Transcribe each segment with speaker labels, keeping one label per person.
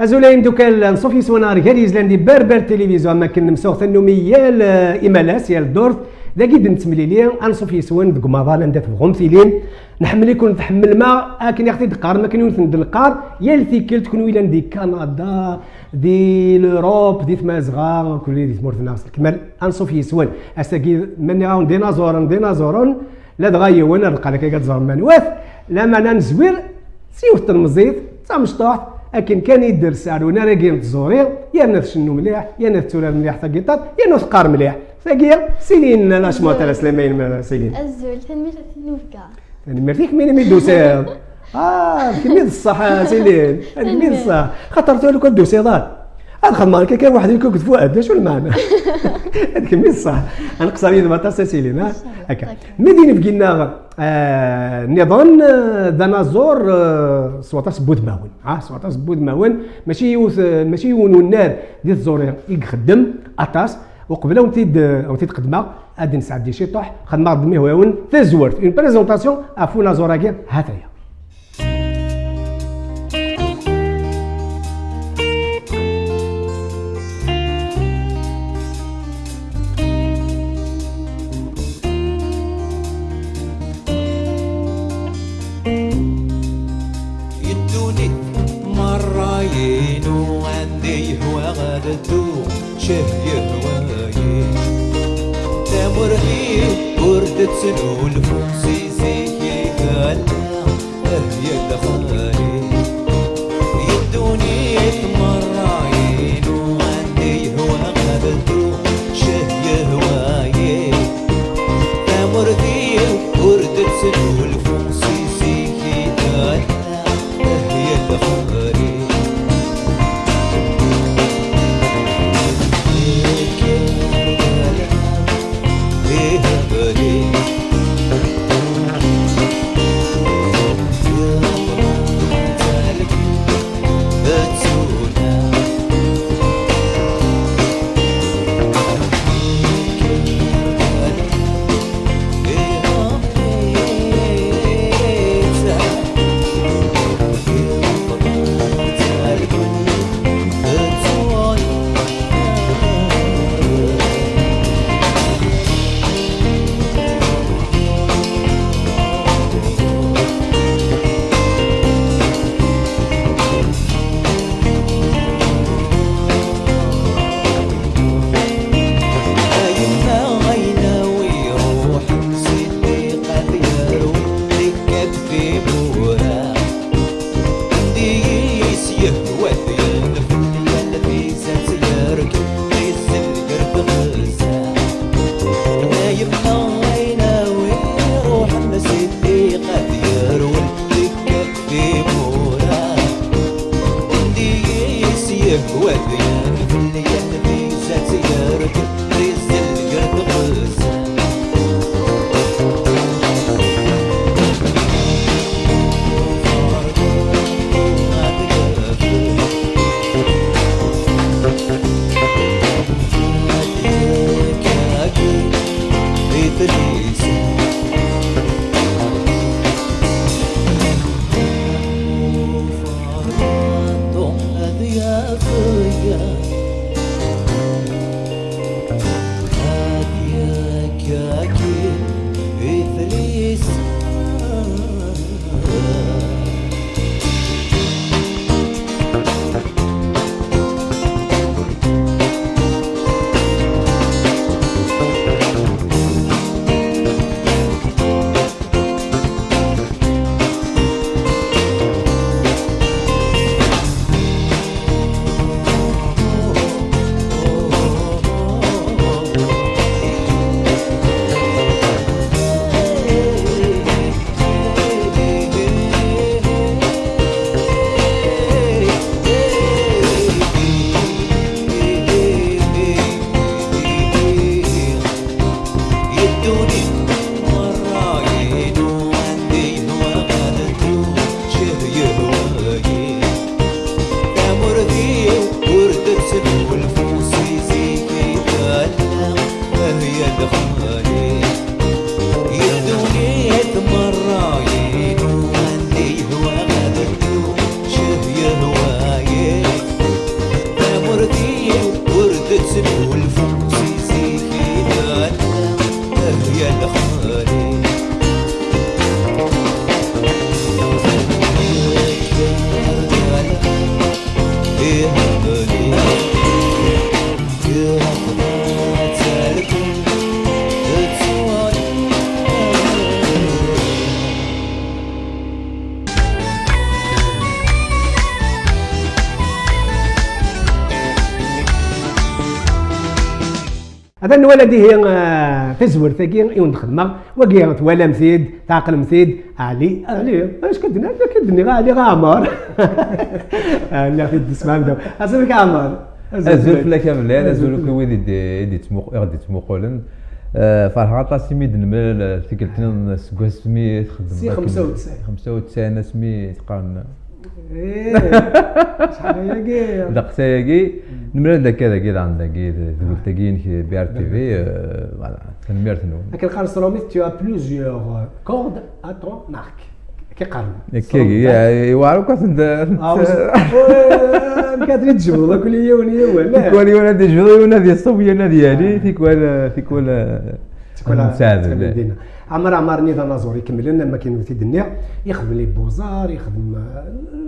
Speaker 1: ازولايم دوكا نصوفي سونار قال يزلاندي بربر تلفزيون اما كنمسوغ ثنوميال ايمالاس يال دورت داكي دنتمليلي انصوفي سوان دك ماضال ندات بغمثيلين نحمل يكون تحمل ما اكن يختي دقار ما كانوا ندلقار يال ثيكل تكون ويلا دي كندا دي لوروب دي تمازغا كل دي تمورت ناس كمال انصوفي سوان اساكي من راون ديناصورون لا دغايون لقى لك كتزور منواث لا ما نزوير سيوت المزيد تا مشطوح لكن كان يدير سعرونا راه كاين تزوري يا ناس شنو مليح يا ناس تولى مليح ثقيطات يا ناس قار مليح ثقيل سيلين لا شموت على سليمين سيلين
Speaker 2: الزول تنمير نوفكا
Speaker 1: مرتيك مين ميدوسي كمية الصح سيلين كمية الصح خطرت له كل دوسيضات الخدمه كان واحد يكون فؤاد شو المعنى هذيك كمية الصح نقصر يد ما سيلين هكا مدينه بقينا نظام ديناصور سواطاس بودماون سواطاس بودماون ماشي ونونار ديال الزوري يخدم اطاس وقبل ونتيد قدمه غادي نسعد دي شي طوح خدمه قدمي هو تزورت اون بريزونطاسيون افونا زوراكي هاتايا
Speaker 3: شهي هوايي تامر فيه وردت سنو الفوسي زيكي قال هي الخالي يدوني مرعين وعندي هوا غابتو شهي هوايي تامر فيه وردت سنو الفوسي زيكي قال هي الخالي
Speaker 1: هذا الولد هي تزور ثقي يون خدمه وكي توالى مثيد تعقل مثيد علي اش كدني علي غامر لا في تسمع بدا اصلك عمر
Speaker 4: ازول لك مليان ازول لك وين يدي غادي تموقولن فرحة طاسي ميد نمل ثقلتنا سكوا سمي
Speaker 1: سي
Speaker 4: 95 سمي تقارن
Speaker 1: شحال هي كي
Speaker 4: دقتا ياكي نمر داك هذا كي عندك كي قلت كي بي ار تي في فوالا كنمرت نو
Speaker 1: لكن قارن روميت tu as plusieurs cordes à ton arc كي قارن
Speaker 4: كي يوارو كنت
Speaker 1: كاتري تجبد كل يوم لا
Speaker 4: كل يوم هذه جبد هذه الصوبيه هذه تيكون
Speaker 1: مساعد عمر نظام نازور يكمل لنا ما كاين في الدنيا يخدم لي بوزار يخدم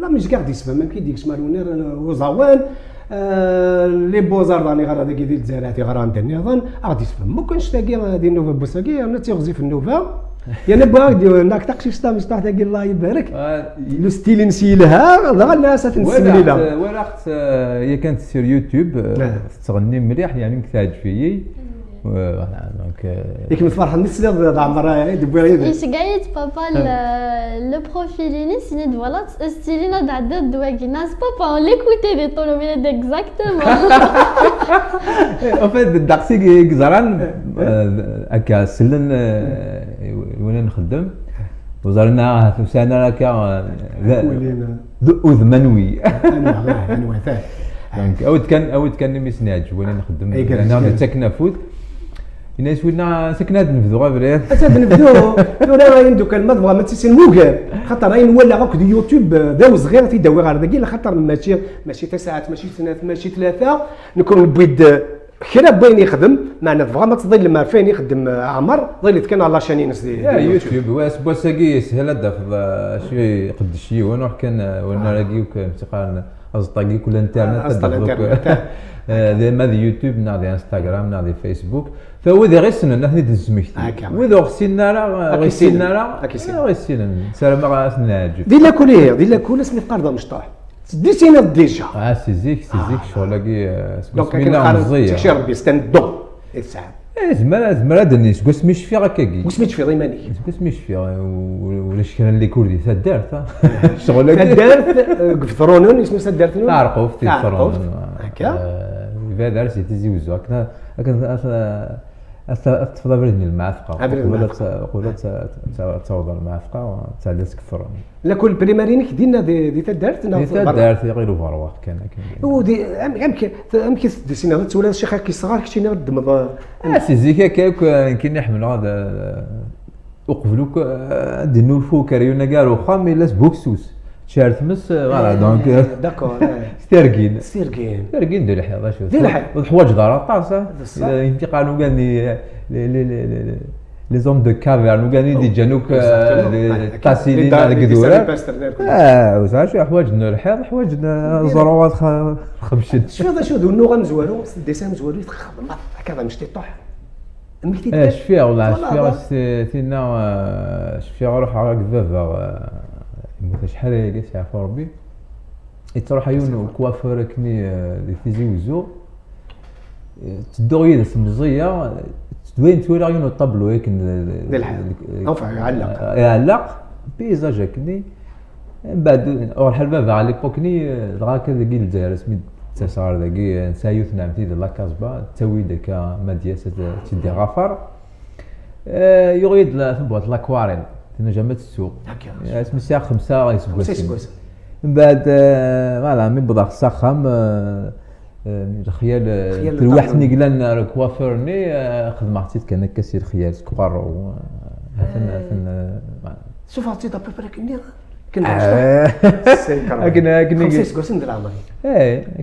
Speaker 1: لا مش قاعد يسمع ما كيديكش مالونير وزوان لي بوزار داني غير هذاك ديال الزرعات غير عند النظام غادي يسمع ما كانش تاكي هذه النوفا بوساكي انا تيغزي في النوفا يعني بغا دير ناك تاكسي ستا مش تاع تاكي الله يبارك لو ستيل نسيلها غير الناس تنسمي لها
Speaker 4: ولا اخت هي كانت سير يوتيوب تغني مليح يعني كتعجب فيي فوالا دونك
Speaker 1: ياك متفرح نسلا عمر دبي
Speaker 2: يشقايت بابا لو بروفيل نسيت فوالا ستيلينا دعدد دواكي ناس بابا اون ليكوتي دي طونوبيل اكزاكتومون
Speaker 4: ان فيت داكسي كزران هكا سلن وين نخدم وزرنا سنه هكا ذو منوي
Speaker 1: انا ثاني
Speaker 4: دونك اود كان ميسناج وين نخدم انا تكنافوت الناس ولنا سكنات نفذوا غير بريد
Speaker 1: اسد نفذوا ولا غاين دوك المضغه ما تسين موكاب خاطر غاين ولا غاك دي يوتيوب داو صغير تيداوي غير داكي خاطر ماشي 9 ساعات ماشي 2 ماشي 3 نكون بيد كرا باين يخدم معنا فغا تظل ما فين يخدم عمر ظلت كان على شانين سي
Speaker 4: يوتيوب واس بوساكي سهل دافض شي قد شي وانا كان وانا لاقيوك متقارن أصدقائي كل إنترنت ديما دي يوتيوب نادي انستغرام نادي فيسبوك فهو ذي غيسنا نحن دزميكتي وذا غسينا راه غسينا سلام راه ناجف
Speaker 1: ديلا كل اسمي قرضه مشطاح ديسينا ديجا
Speaker 4: سيزيك شغلاكي
Speaker 1: دونك كي ربي ستاند دون الساعه
Speaker 4: زمرا دني سمي شفي هكاكي
Speaker 1: سميت في ضيماني
Speaker 4: سمي شفي ولا شكرا اللي كردي تدارت شغلك
Speaker 1: تدارت قفرونون اسمه تدارت
Speaker 4: تعرقوا في تفرون
Speaker 1: هكا
Speaker 4: فهذا سي تزيوزو هكذا تفضل بردني المعفقه قولت تصوض المعفقه وتعلس كفر
Speaker 1: لا كل بريمارينك دينا دي تدارت
Speaker 4: تدارت غير فروه كان
Speaker 1: ودي يمكن ديسينا تولى شي خاكي صغار كنتي نردم
Speaker 4: سي زيك هكاك يمكن نحمل هذا وقبلوك دينو الفوق كاريونا كاع واخا مي لاس بوكسوس شارت مس فوالا دونك
Speaker 1: داكور
Speaker 4: ستيركين دير الحياه شوف الحوايج دار طاسه انتقالوا قال لي لي زوم دو كافيرن وقال دي جانوك طاسيلين على قدوره وصافي شي حوايج الحياه حوايج زروات خمشت
Speaker 1: شوف النوغه مزوالو الديسان مزوالو يتخبط هكذا مشتي طاح
Speaker 4: شفيها والله شفيها تينا شفيها روح على كذا شحال هي ساعه ربي تروح عيون كوافور كني لي فيزي وزو تدوغي السمزيه تدوين تولي عيون الطابلو ياك يعلق بيزاج كني من بعد اول حلبه على ليبوكني دراك ذاك الجزائر سميت تسار ذاك سايوث نعمتي لا كازبا تاوي داك مادياس تدي غفر يريد لا كوارين تنجمت السوق اسم الساعه 5 يسبوس من بعد فوالا من بدا السخام الخيال الواحد نقلان الكوافيرني خدمتي كان كسير خيال سكوار
Speaker 1: شوف عطيت ابريبري كنا 5 سكوس ندير عمري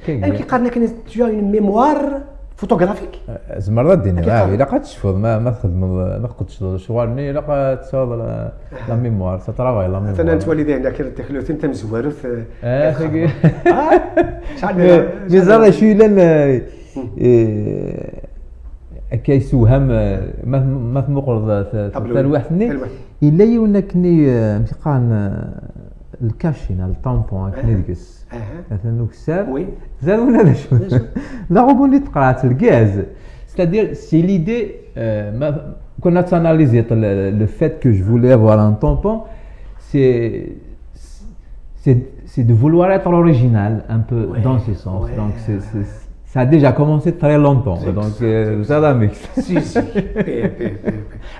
Speaker 1: كي قارنا كان تجا ميموار فوتوغرافيك
Speaker 4: زمرة الدنيا الا قد تشوف ما تخدم ما قدش شغالني الا قد تصاوب لا ميموار تطراغي لا ميموار
Speaker 1: انا نتولي عندك دخلوت انت مزوارث
Speaker 4: شحال ميزال شي لان كيسوهم ما تمقرض حتى الواحد الا يونكني متقان الكاشين الطامبون كني ديكس مثلا نكساب زادونا لا شو لا غبوني تقرات الغاز C'est-à-dire, c'est l'idée, qu'on a analysé le fait que je voulais avoir un tampon, c'est de vouloir être original un peu dans ce sens. Donc ça a déjà commencé très longtemps. Donc ça va mix.
Speaker 1: سي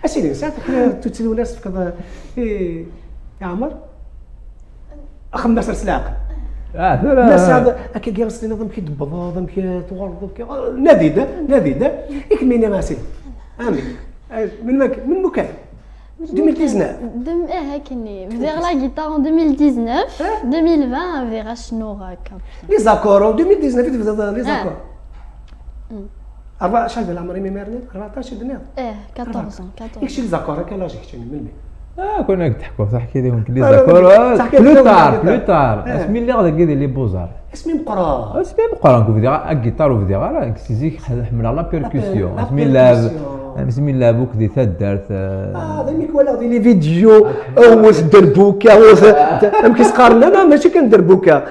Speaker 1: اسيدي ساعات تتسلو ناس فكذا يا عمر اخم ناس السلاق الناس هذا هكا جالس نظام كي دبض نظام كي تغرض ناديده يكميني راسي امي من مكان 2019
Speaker 2: هكني vers la guitare en 2019 2020 verra شنو هكا
Speaker 1: لي زاكور 2019 تبدا لي زاكور شحال ديال عمري ميمارني 14 دنيا
Speaker 2: 14
Speaker 1: يكشي لي زاكور هكا لاجيك تشني من
Speaker 4: كنا تحكوا تحكي لهم لي زاكور بلو تار اسمي اللي غادي دير لي بوزار
Speaker 1: اسمي مقرا
Speaker 4: كوف دير الجيتار وفديغا كسيزيك حمل على بيركوسيون اسمي الله بوك دي تدارت
Speaker 1: ديك ولا دي لي فيديو واش دربوكا ام كيسقارن لا ماشي كندير بوكا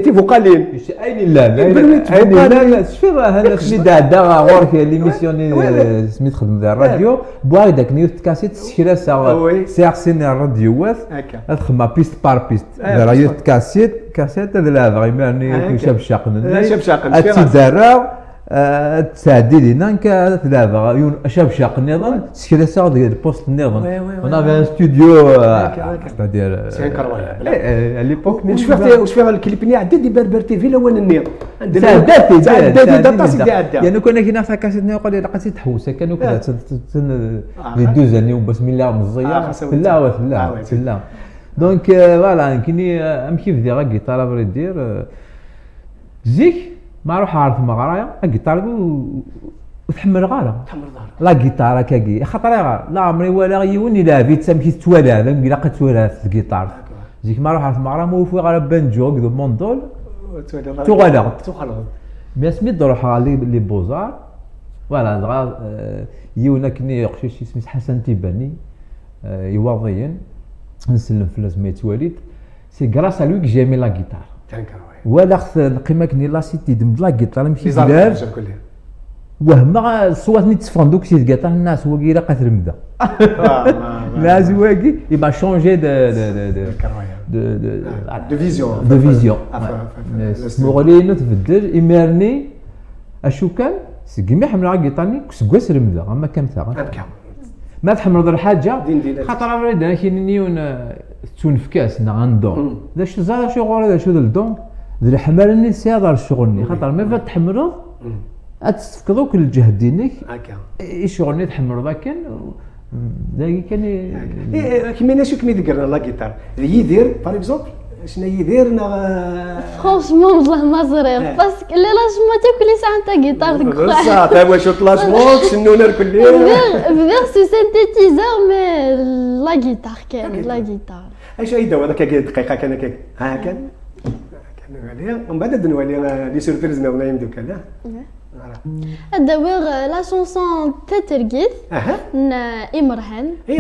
Speaker 1: تي فوقالين
Speaker 4: اين لا شفي هذا سمي دادا غورك ليميسيون سميت خدم ديال الراديو بوا داك نيوت كاسيت سكرا ساعه سين الراديو هاد خدمه بيست بار بيست راديو كاسيت هذا لا فريمون شاف شاقن تدارا تساعدي لينا كثلاثه شاب شاق النظام سكرا ساعه ديال البوست النظام انا في ستوديو ديال
Speaker 1: سي ليبوك واش فيها الكليب اللي عدى دي بربر تي في الاول النير
Speaker 4: يعني كنا كاين في كاسيت نقول لك لقيتي تحوسه كانوا كذا لي دوزاني وبسم الله مزيه لا دونك فوالا كايني ام كيف ديال الجيتار بغيت دير زيك ما نروح عارف مغرايا الجيتار وتحمل غاره لا جيتار كاكي خاطر غار لا عمري ولا يون الا فيت سامكي توالى هذا ملي لقيت توالى في الجيتار زيك ما نروح عارف مغرا موفي غير بنجوك دو موندول توالى مي سميت نروح لي بوزار فوالا يونا كني قشيش سميت حسن تيباني يواضيين نسلم في لازم يتواليد سي غراس ا لوي جيمي لا جيتار ولا القيمه كني لا سيتي دم لا جيتار ماشي بلاد وهما صواتني تفندوك سي جيتار الناس هو كي لقات رمده لا زواقي يبقى شونجي
Speaker 1: دو
Speaker 4: فيزيون مغولين تبدل يمرني اشو كان سكمي حمل على جيتارني كسكواس رمده اما كم تاع ما تحمل غير حاجه خاطر انا كاينين تونفكاس غندور داش زاد شغل هذا شو الدون ذي حملني سيادر شغلني خاطر ما تحمرض تستفقدوك الجهد دينك هكا شغلني تحمرض لكن داكي كان
Speaker 1: كيما شو كيما ذكرنا لا جيتار يدير باغ اكزومبل شنو يدير
Speaker 2: فرونشمون والله ما صريف باسكو لي لاشمون تاكلي ساعه نتا جيتار
Speaker 1: بصح تا واش لاشمون شنو نركل ليه
Speaker 2: فيغ سو سينتيزور مي لا جيتار كان لا جيتار
Speaker 1: اش يداو هذاك دقيقه كان هاكا ومن بعد نولي لي سوربريز ناويين دوك هذا
Speaker 2: دابا لا شونسون تترقيت إمرهان
Speaker 1: وي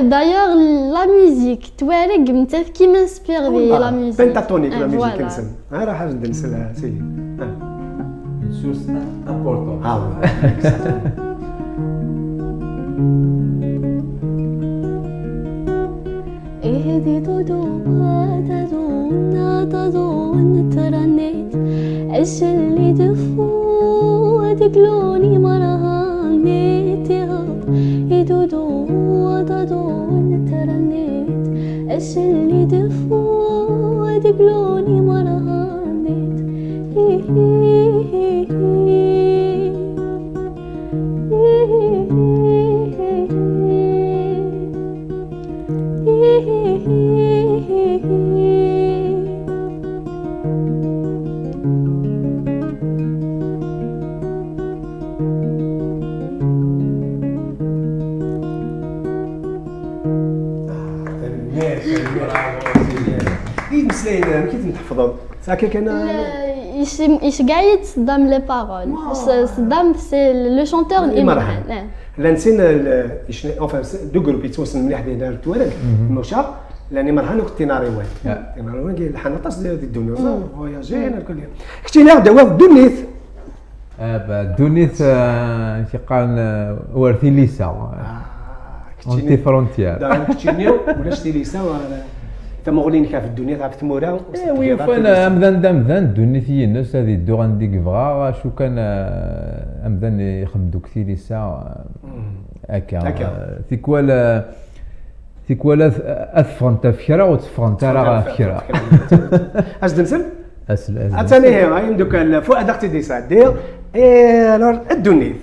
Speaker 2: دايوغ لا ميوزيك توارق نتا كيما انسبيري لا ميوزيك
Speaker 1: بنتاتونيك لا ميوزيك كنسم راح ندنس سيدي
Speaker 4: سورس امبورطون
Speaker 2: اهدي تظن ترنيت ايش اللي دفو تقلوني مرهانيت يدودو تظن ترنيت ايش اللي دفو تقلوني مرهانيت
Speaker 1: كيف نحفظهم ساكا كان
Speaker 2: ايش قاعد صدام لي بارول صدام سي لو شونتور إمرهان
Speaker 1: لا نسينا اونفا دو جروب يتواصل مليح بين التوالد الموشا لاني مرهان وكتيناريوان كاين الحناطاس ديال الدنيا فواياجين الكل كنتي لا دواء دونيت
Speaker 4: دونيت تيقال ورثي ليسا اونتي فرونتيير
Speaker 1: دابا كتشينيو ولا شتي ليسا تمغلين كاع في الدنيا تاع تمورا
Speaker 4: وي فانا مذان دونيتي الناس هذه دو غندي كفغا شو كان امذان يخدموا كثير ليسا هكا تيكوالا اثفرنت فكره وتفرنت راه فكره
Speaker 1: اش دنسل
Speaker 4: اسل
Speaker 1: اتاني هي دوك فؤاد اختي دي سعد دير الور الدنيت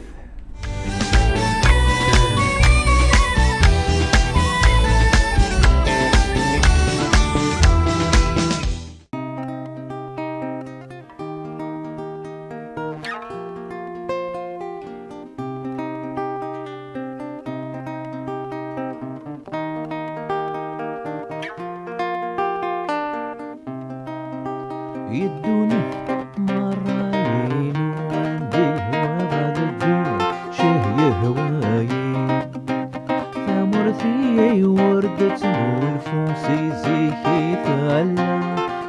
Speaker 3: يدوني مرين وعندي وغاد الدين شهي هواي ثمرتي وردة والفوسي زيكي ثلا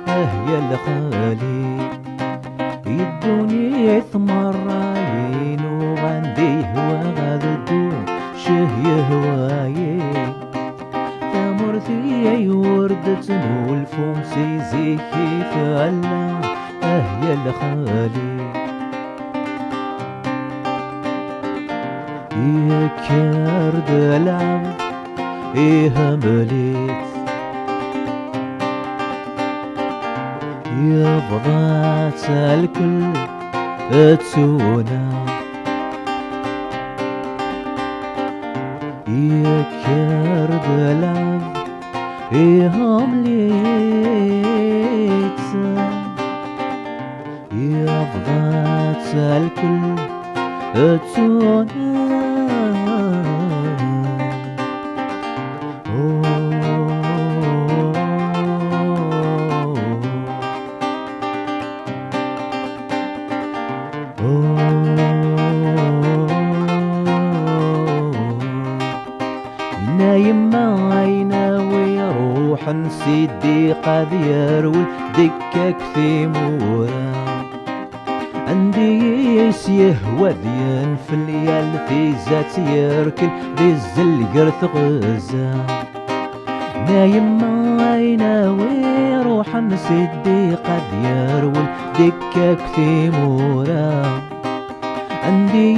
Speaker 3: هي الخالي يدوني ثمرين وعندي وغاد الدين شهي هواي ثمرتي وردة والفوسي زيكي ثلا هي الخالي يا كرد العب إيه مليت يا بضات الكل تسونا يا كرد العب إيه مليت يا بضات الكل تسونا نايم عينا ويروح نسيدي قد يروي دكك في مورا عندي يهوى ذيان في الليال في زات يركل ذي الزلقر ثغزا نايم عينا ويروح نسيدي قد يروي دكك في مورا عندي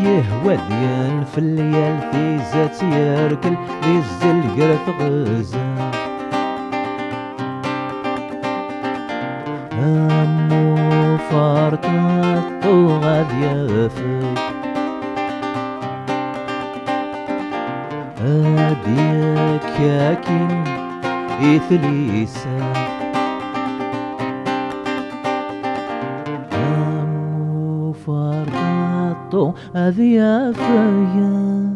Speaker 3: يهوى ذيان في الليال في زات يركل ذي الزلقر ثغزا همو فرطات وغاد يافك هاديك ياكن إثليسا همو فرطات وغاد يافيا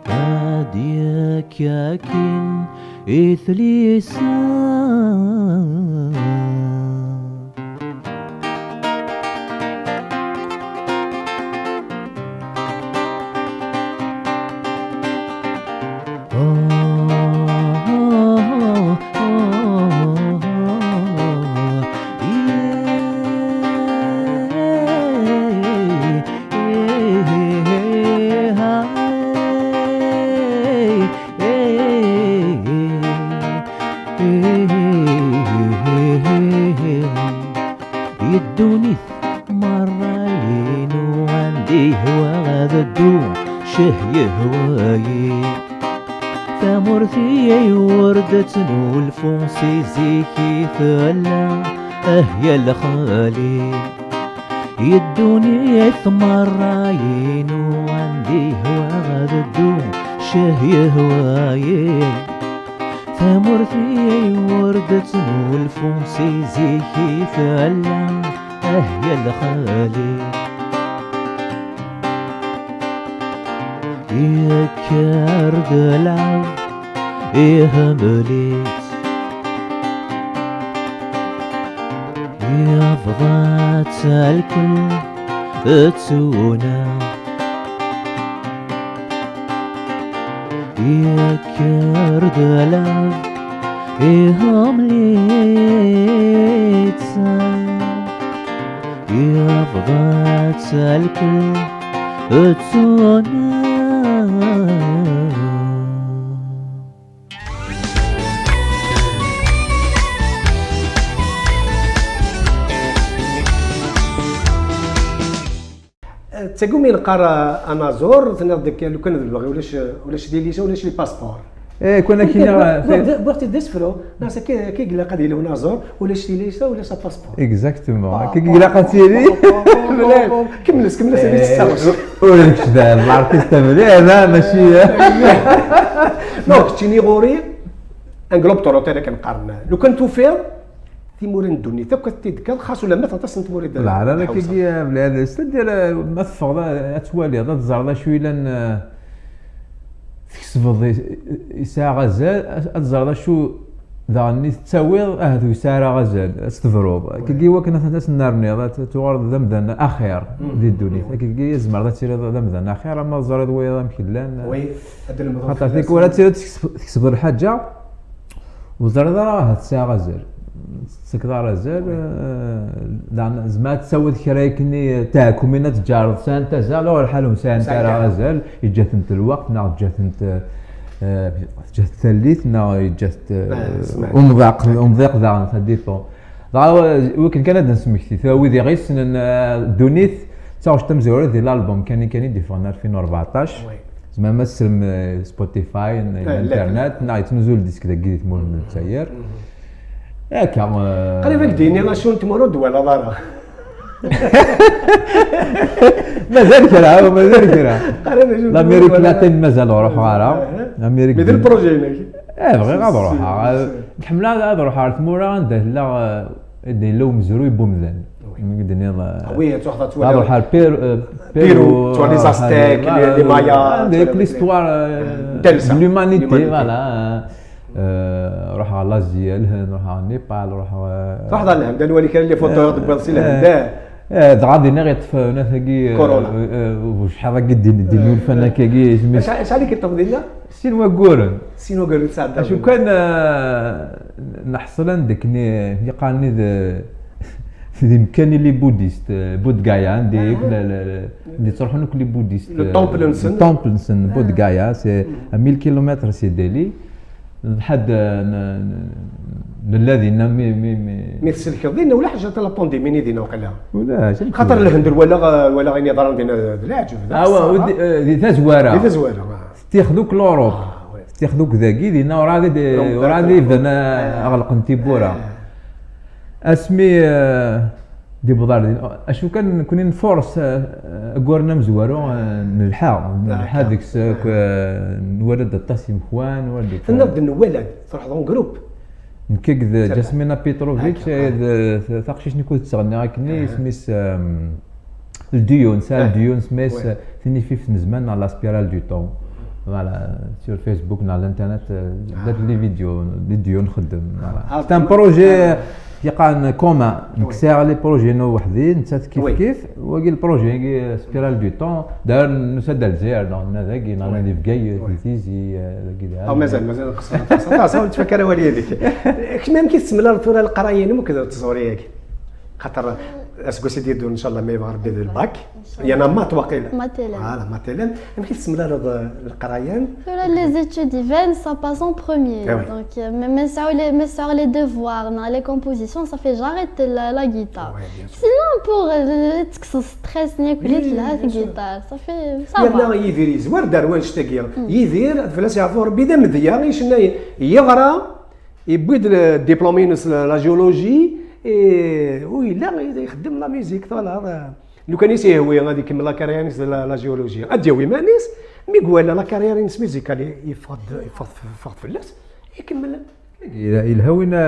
Speaker 3: هاديك ياكن إثليسا يدوني مرين وعندي وغاد الدوم شهي هواي ثمرتي وردة والفوسي زيكي ثلا هي الخالي يدوني مرين وعندي وغاد الدوم شهي هواي ثمرتي وردة والفوسي زيكي ثلا هي الخالي يا كرد العب إيه مليت يا فضات الكل تسونا يا كرد العب إيه مليت يفضت الكل تسونا
Speaker 1: تقول مين قرا انا زور تنضك لو كان باغي ولاش دير ليسا ولاش لي باسبور
Speaker 4: ايه كنا كينا
Speaker 1: وقت دسفرو ناس كي قال قد لو نازور ولاش دير ليسا ولاش باسبور
Speaker 4: اكزاكتومون كي قال قتيلي
Speaker 1: كملت اللي تستوعب
Speaker 4: ولا كذا الارتيست مليح لا ماشي
Speaker 1: دونك تشيني غوري ان جلوب تروتير كنقارن لو كان توفير تيمورين الدنيا تا كتذكر خاص ولا ما تعطيش تموري
Speaker 4: لا انا كي بلا هذا ديال ما تفضل توالي هذا تزرد شويه لان تكسب ساعه غزال تزرد شو ذاني تساوي هذو ساعه غزال استفروض كي وكنا الناس النار توارد ذمذن اخير ديال الدنيا كي زمر تسير ذمذن اخير اما زرد ويا مكلان
Speaker 1: وي هذا الموضوع
Speaker 4: خاطر فيك ولا تكسب الحاجه وزرد راه ساعه غزال سكدار زال زعما تسوي كرايكني تاعكم من تجارب سانتا زال ولا حالهم سانتا راه زال يجات انت الوقت نا جات انت جات الثالث نا جات ومضيق ذا ديفون ولكن كان نسميكتي ثاوي ذي غيس دونيت تاوش تمزور ديال الالبوم كان ديفون 2014 زعما مسلم سبوتيفاي الانترنت نا يتنزل ديسك داك مول من الجزائر ياك
Speaker 1: قريبا ديني راه شنو تمروا دوله دارا
Speaker 4: مازال كرا الامريكا لاتين مازال روحها راه امريكا
Speaker 1: مثل البروجي هناك
Speaker 4: بغي غاد روحها نحمل غاد روحها تمورا عنده لا لو مزروي بومذان الدنيا
Speaker 1: وي تاخذ
Speaker 4: روحها
Speaker 1: بيرو تو لي زاستيك لي مايا
Speaker 4: ديك ليستوار لومانيتي فوالا روح على لازيا الهند روح على نيبال روح
Speaker 1: لحظه الهند الولي كان لي فوتو دبلسي الهند
Speaker 4: غادي نغيط ناثقي
Speaker 1: كورونا
Speaker 4: وشحال قد دينيو الفنا كي
Speaker 1: شحال اللي كتطلب ديالنا
Speaker 4: سينوا كورن
Speaker 1: سينو قالوا تساعد
Speaker 4: شو كان نحصل عندك يقالني في مكاني لي بوديست بودغايا عندي اللي تروحوا لي بوديست تومبلنسن بودغايا سي 1000 كيلومتر سي ديلي لحد الذي
Speaker 1: مثل كذا ولا حاجه تاع لا بانديمي دينا وقيلا
Speaker 4: ولا
Speaker 1: خاطر الهند ولا غير نظرا دينا العجب
Speaker 4: ودي تزواره تاخذوك لوروب تاخذوك ذاكي دينا ورادي بدا اغلق انتبورا اسمي دي بودار اشو كان كونين فورس قورنا مزوارو نلحق ديك نولد الطاسي مخوان ولد
Speaker 1: نبدا نولد تروح دون جروب
Speaker 4: نكيك جاسمينا بيتروفيتش ثاقشيش نكون تسغني راكني سميس الديون سال ديون سميس ثاني في زمان على سبيرال دو طون فوالا سور فيسبوك على الانترنت درت لي فيديو لي ديون نخدم فوالا سي ان بروجي يقان كوما نكسر لي بروجي نو وحدين انت كيف وكي البروجي سبيرال دو طون دار نسد الجزائر هذاك نادي في كاي تيزي كذا
Speaker 1: او مازال قصه تفكر ولي هذيك كما يمكن تسمى الثوره القرايه ممكن تصوري هيك خاطر اسكو سيدي دور ان شاء الله ما يبغى ربي يدير الباك يانا مات واقيلا مثلا يمكن تسمى القرايان
Speaker 2: les études ils ça passe en premier donc mais ça les devoirs les compositions ça fait j'arrête la guitare sinon pour تكسر ستريس نيكوليت لا الجيتار ça fait ça va
Speaker 1: يلا يدير زوار داروان شتاكيا يدير فلاس يعرفوا ربي دا مذيا يشنا يغرا يبيد ديبلومينوس لا جيولوجي ويلا يخدم لا ميوزيك طالع لو كان يسيهوي غادي يكمل لا كارير لا جيولوجيا اديوي مانيس مي قوالا لا كارير ميوزيكال يفض فلاس يكمل
Speaker 4: الهوينا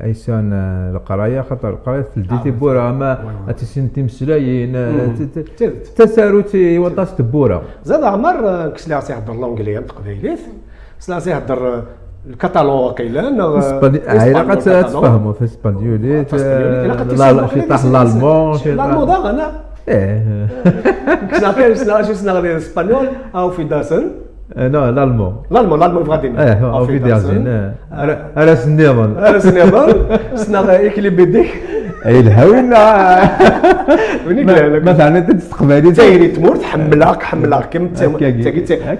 Speaker 4: ايسان القرايه خاطر القرايه في الديتي بورا ما تسنتي مسلايين تساروتي وطاس تبورا
Speaker 1: زاد عمر كسلا يهضر لونجلي تقبيليت سلا يهضر الكتالون وقيلا
Speaker 4: علاقه تفهموا في اسبانيولي شي طاح الالمون
Speaker 1: شي الالمون دا انا كنا شو سنغ الاسبانيول او في داسن
Speaker 4: نو
Speaker 1: الالمون في غادي
Speaker 4: او في داسن ارس النظام
Speaker 1: سنغ اكلي بيديك
Speaker 4: اي الهوينا مثلا انت تستقبلي
Speaker 1: تايري تمور تحملك كم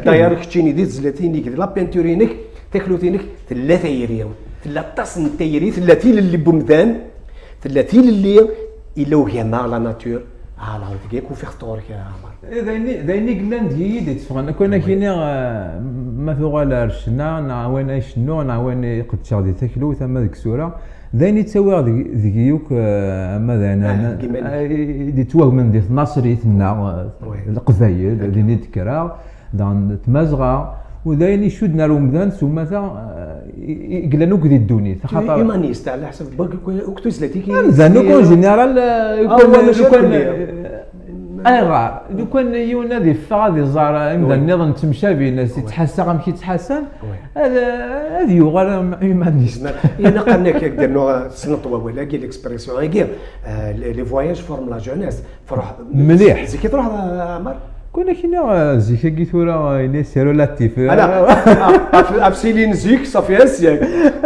Speaker 1: تاير كتشيني دي زلاتيني كذا لا بينتورينك تاكلوتينك ثلاثه يريون ثلاثه نتايري ثلاثين اللي بمدان ثلاثين اللي الا وهي مع لا ناتور على هذيك وفي خطورك يا عمر
Speaker 4: دايني قلنا نديد تفغنا كنا كاينين ما فوق لا رشنا نعاون شنو نعاون قد شادي تاكلو ثم ديك السوره دايني تسوي ذيك ماذا دي توه من دي ناصري ثنا القفايل ديني تكرا دان تمازغا ودايني شدنا رمضان ثم قلنا نوك دي الدوني
Speaker 1: خاطر ايمانيست على حسب وقت زلاتي كي
Speaker 4: مزال كون جينيرال يكون غار لو كان يونا دي فادي زار يبدا النظام تمشى بين الناس يتحسن غير كيتحسن هذا يغال ايمانيست
Speaker 1: انا قلنا كي درنا سنطوا ولا كي ليكسبريسيون كي لي فواياج فورم لا جونيس فرح
Speaker 4: مليح
Speaker 1: زي كي تروح عمر
Speaker 4: كنا كينا زيك كي ثورا ني سيرو لاتيف
Speaker 1: انا ابسيلين زيك صافي اسياك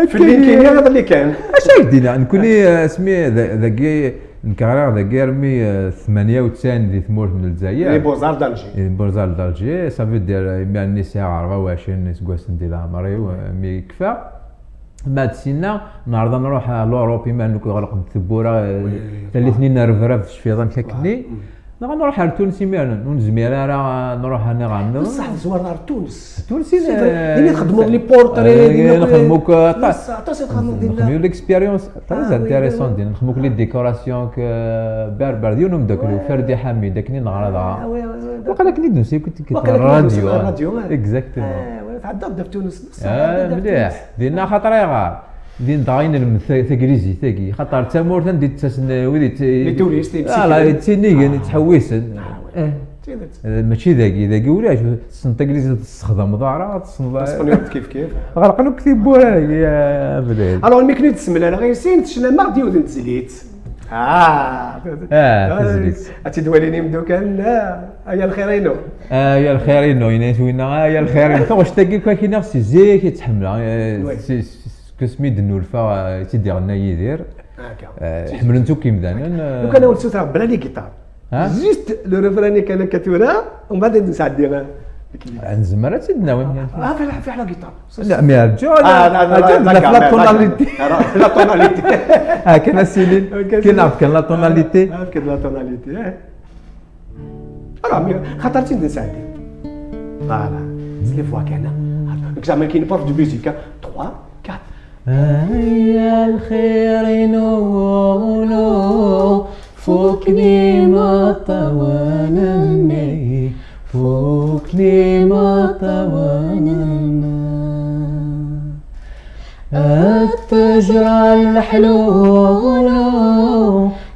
Speaker 1: في اللينكين هذا اللي كان
Speaker 4: اش دينا نكوني اسمي ذاكي نكرر ذاكي رمي 98 دي ثمور من الجزائر
Speaker 1: لي بوزار دالجي
Speaker 4: بوزار دالجي صافي دير يعني ساعه 24 ناس كواس ندير عمري مي كفى بعد سينا نعرض نروح لوروبي ما نكون غلق الثبوره ثلاثنين نرفرف في الشفيضه كاكني نروح لتونس ميرنا نزمير راه نروح انا غنض
Speaker 1: بصح زوار نهار تونس
Speaker 4: التونسي
Speaker 1: اللي نخدموا لي بورتري
Speaker 4: نخدموا
Speaker 1: نخدموا
Speaker 4: ليكسبيريونس تري انتريسون ديال نخدموا لي ديكوراسيون بربر ديالهم داكلو فردي حميد داكني نعرضها وقال لك ندوسي كنت
Speaker 1: الراديو
Speaker 4: اكزاكتومون
Speaker 1: تعدى في تونس
Speaker 4: مليح دينا خاطر غار دين داين المثاقليزي ثاقي خاطر تامور تندي تسن ودي
Speaker 1: لي توريست
Speaker 4: لا تيني تحويس ماشي ذاكي ولاش السنطقليزي تستخدم ضاره تصنض
Speaker 1: اسبانيول كيف
Speaker 4: غرقنو كتب يا بلاد
Speaker 1: الوغ الميكني تسمى انا غيسين تشنا ماردي ودن تزليت تزليت اتدواليني مدوكان يا الخيرينو
Speaker 4: يا الخيرينو يناس وينا يا الخيرينو واش تاكي كاين نفسي زيك يتحمل كسميد النولفا تيدي غنا يدير حمل نتو كيمدانا
Speaker 1: لو كان ولت ترى بلا لي جيتار جيست لو ريفراني كان كاتورا ومن بعد نسعديها
Speaker 4: نزمر تدنا
Speaker 1: في على جيتار
Speaker 4: لا مي رجال لا طوناليتي
Speaker 1: لا طوناليتي
Speaker 4: كاين سيلين كاين لا طوناليتي
Speaker 1: كاين لا طوناليتي راه خاطرتي نسعدي فوالا سي لي فوا كان زعما كاين بروف دو ميوزيك 3 4
Speaker 3: يا الخير نولو فوقني ما طوانني فوقني ما طواننا التجرى الحلول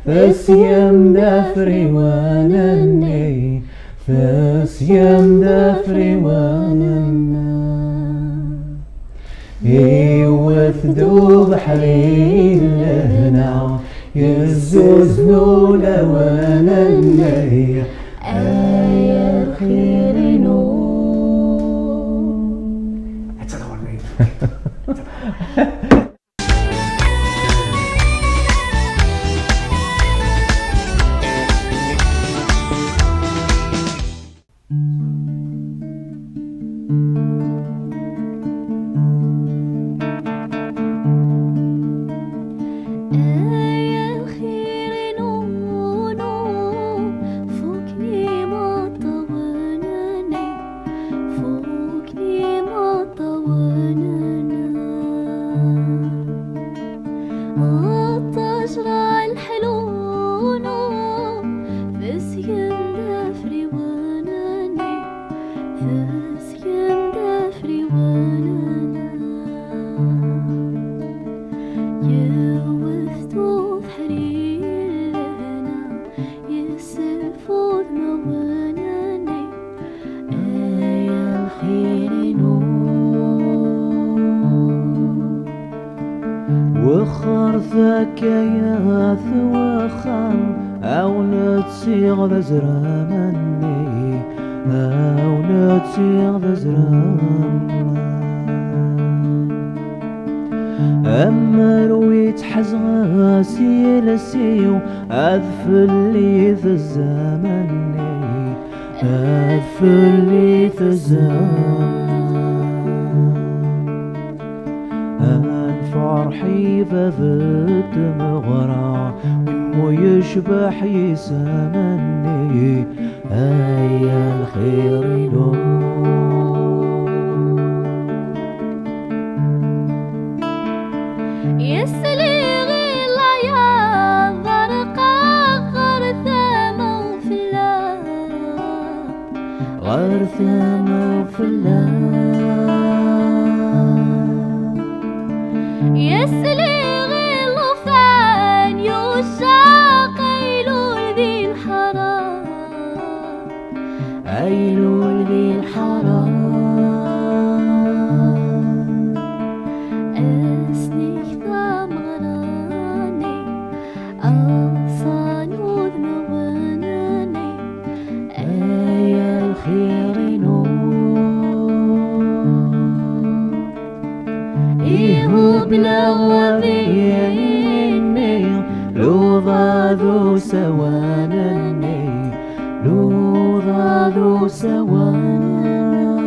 Speaker 3: فسيم دافري وانني فسيم دافري واننا يوفدوا بحري لهنا يزوز نولا وانا اللي يا الخير وخرفك يا ثوخم أو نتسيغ ذزرا مني أو نتسيغ ذزرا أما روي يتحزغاسي لسيو أذفلي في الزمن أذفلي في الزمن فرحي ففت مغرى ومو يشبح يسامني هيا الخير
Speaker 2: يسلي غيلا يا ضرقا غرثما وفلا
Speaker 3: غرثما وفلا
Speaker 2: يسلي غيلو فان يوشاق ايلول ذي الحرام
Speaker 3: أيلول ذي الحرام بلغوذيني لو ضاذو سوانني لو ضاذو سوانا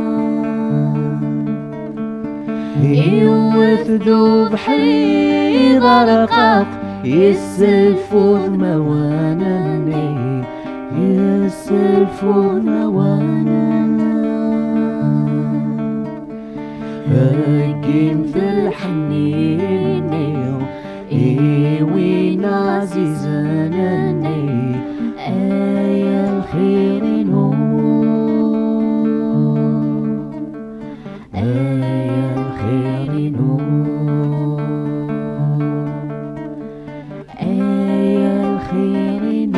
Speaker 3: يوثدو بحري ضرقاق يسلفو ذموانني يسلفو ذموانا هاكين في الحنين وين عزيزانني آيا الخير آيا الخير آيا الخير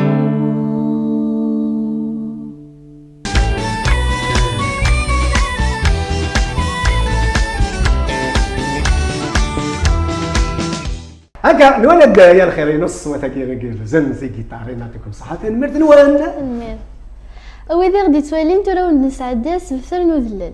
Speaker 1: هكا الولد يا الخير ينص وتاكي غير زن زي جيتارين نعطيكم صحة المرت نوران
Speaker 2: المير وإذا غدي توالين تراو نسعد داس بثر نوذلل